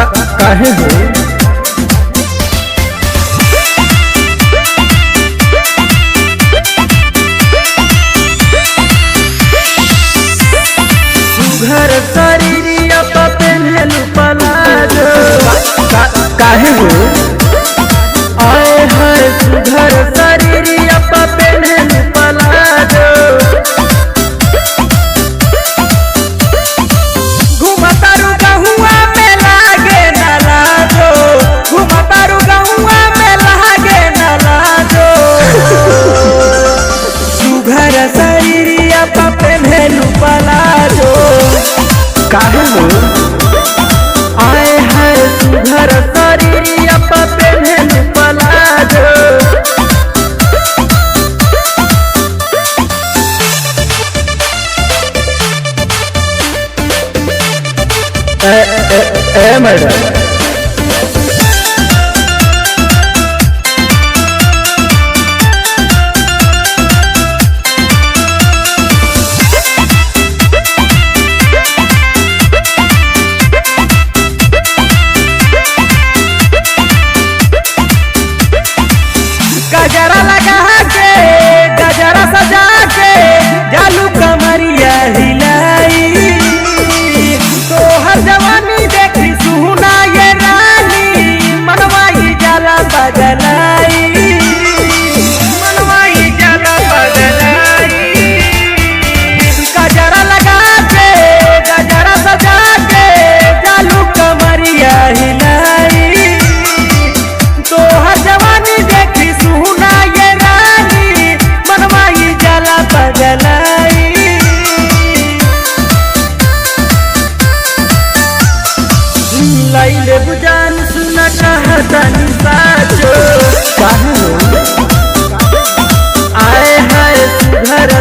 काहे हो घर शरीरिया पेन्हलू पलाजो काहे हो आए हर सुघर शरीरिया पेन्हलू पलाजो घुमतारू गहुआ में लागे न लाजो घुमतारू गहुआ में लागे न लाजो सुघर शरीरिया पेन्हलू पलाजो काहे हो आए हैं सुघर शरीरिया पेन्हलू पलाजो मैडम गजरा लगा के गजरा सजा के जालू कमरिया हिलाई तो हर जवानी देखी सुना ये रानी मनवाई जाला बदलाई मनवाई जाला बदलाई गजरा लगा के गजरा सजा के जालू कमरिया हिलाई तो हर जवानी देखी सुना ये रानी मनवाई जाला बदलाई लाइले बुजान सुना कहतनी साचो काहे हो आए हाय सुघर